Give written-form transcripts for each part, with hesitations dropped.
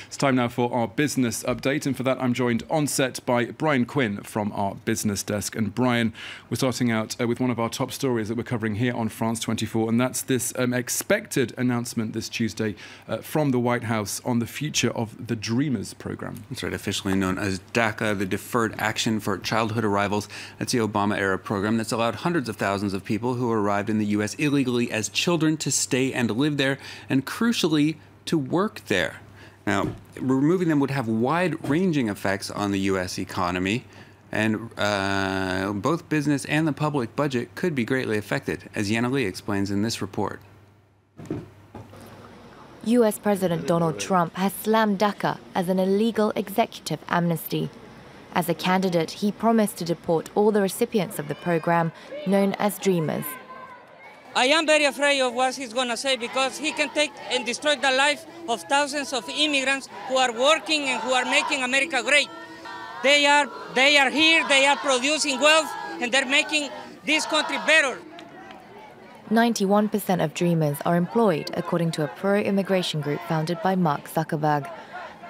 It's time now for our business update, and for that I'm joined on set by Brian Quinn from our business desk. And Brian, we're starting out with one of our top stories that we're covering here on France 24, and that's this expected announcement this Tuesday from the White House on the future of the Dreamers program. That's right, officially known as DACA, the Deferred Action for Childhood Arrivals. That's the Obama-era program that's allowed hundreds of thousands of people who arrived in the U.S. illegally as children to stay and live there, and crucially, to work there. Now, removing them would have wide-ranging effects on the U.S. economy, and both business and the public budget could be greatly affected, as Yana Lee explains in this report. U.S. President Donald Trump has slammed DACA as an illegal executive amnesty. As a candidate, he promised to deport all the recipients of the program, known as Dreamers. I am very afraid of what he's going to say, because he can take and destroy the life of thousands of immigrants who are working and who are making America great. They are here, they are producing wealth, and they're making this country better. 91% of Dreamers are employed, according to a pro-immigration group founded by Mark Zuckerberg.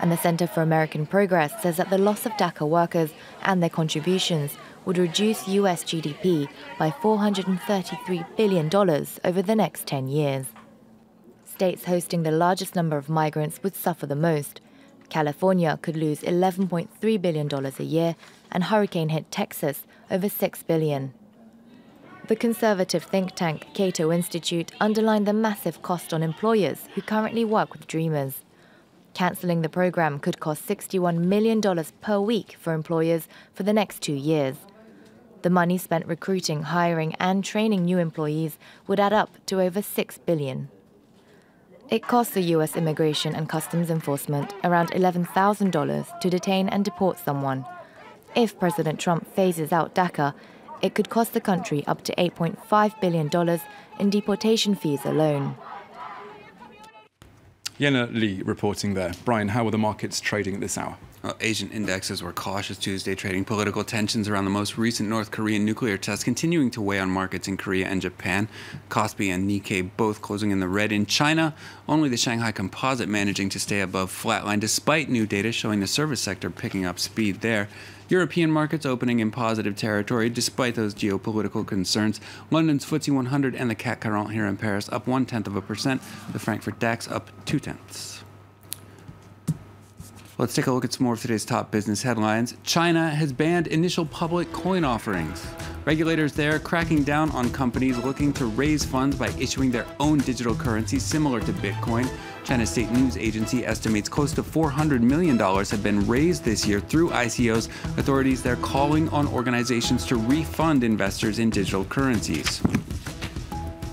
And the Center for American Progress says that the loss of DACA workers and their contributions would reduce U.S. GDP by $433 billion over the next 10 years. States hosting the largest number of migrants would suffer the most. California could lose $11.3 billion a year, and hurricane-hit Texas over $6 billion. The conservative think tank Cato Institute underlined the massive cost on employers who currently work with Dreamers. Cancelling the program could cost $61 million per week for employers for the next 2 years. The money spent recruiting, hiring and training new employees would add up to over $6 billion. It costs the U.S. Immigration and Customs Enforcement around $11,000 to detain and deport someone. If President Trump phases out DACA, it could cost the country up to $8.5 billion in deportation fees alone. Yana Lee reporting there. Brian, how are the markets trading at this hour? Well, Asian indexes were cautious Tuesday, trading political tensions around the most recent North Korean nuclear test continuing to weigh on markets in Korea and Japan. Kospi and Nikkei both closing in the red. In China, only the Shanghai Composite managing to stay above flatline, despite new data showing the service sector picking up speed there. European markets opening in positive territory despite those geopolitical concerns. London's FTSE 100 and the CAC 40 here in Paris up 0.1%. The Frankfurt DAX up 0.2%. Let's take a look at some more of today's top business headlines. China has banned initial public coin offerings. Regulators there cracking down on companies looking to raise funds by issuing their own digital currency similar to Bitcoin. China's state news agency estimates close to $400 million have been raised this year through ICOs. Authorities there calling on organizations to refund investors in digital currencies.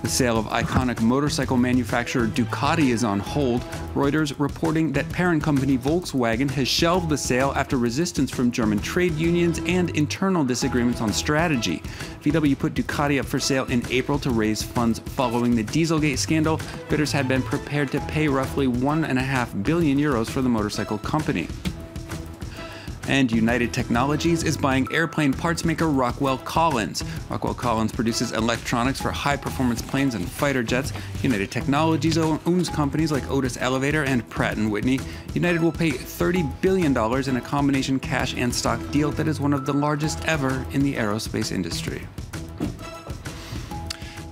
The sale of iconic motorcycle manufacturer Ducati is on hold. Reuters reporting that parent company Volkswagen has shelved the sale after resistance from German trade unions and internal disagreements on strategy. VW put Ducati up for sale in April to raise funds following the Dieselgate scandal. Bidders had been prepared to pay roughly €1.5 billion for the motorcycle company. And United Technologies is buying airplane parts maker Rockwell Collins. Rockwell Collins produces electronics for high-performance planes and fighter jets. United Technologies owns companies like Otis Elevator and Pratt & Whitney. United will pay $30 billion in a combination cash and stock deal that is one of the largest ever in the aerospace industry.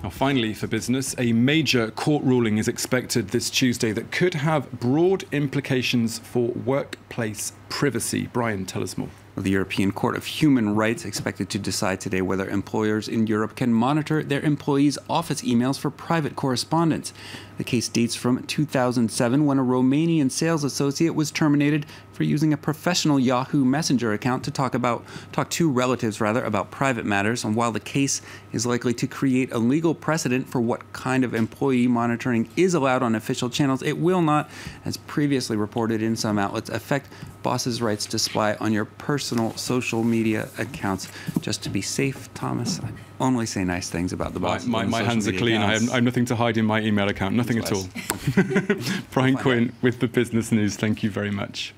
Now, finally, for business, a major court ruling is expected this Tuesday that could have broad implications for workplace privacy. Brian, tell us more. The European Court of Human Rights expected to decide today whether employers in Europe can monitor their employees' office emails for private correspondence. The case dates from 2007, when a Romanian sales associate was terminated for using a professional Yahoo Messenger account to talk to relatives about private matters. And while the case is likely to create a legal precedent for what kind of employee monitoring is allowed on official channels, it will not, as previously reported in some outlets, affect bosses' rights to spy on your personal social media accounts. Just to be safe, Thomas, I only say nice things about the bosses. My hands are clean. I have nothing to hide in my email account. Nothing at all. Brian Quinn with the Business News. Thank you very much.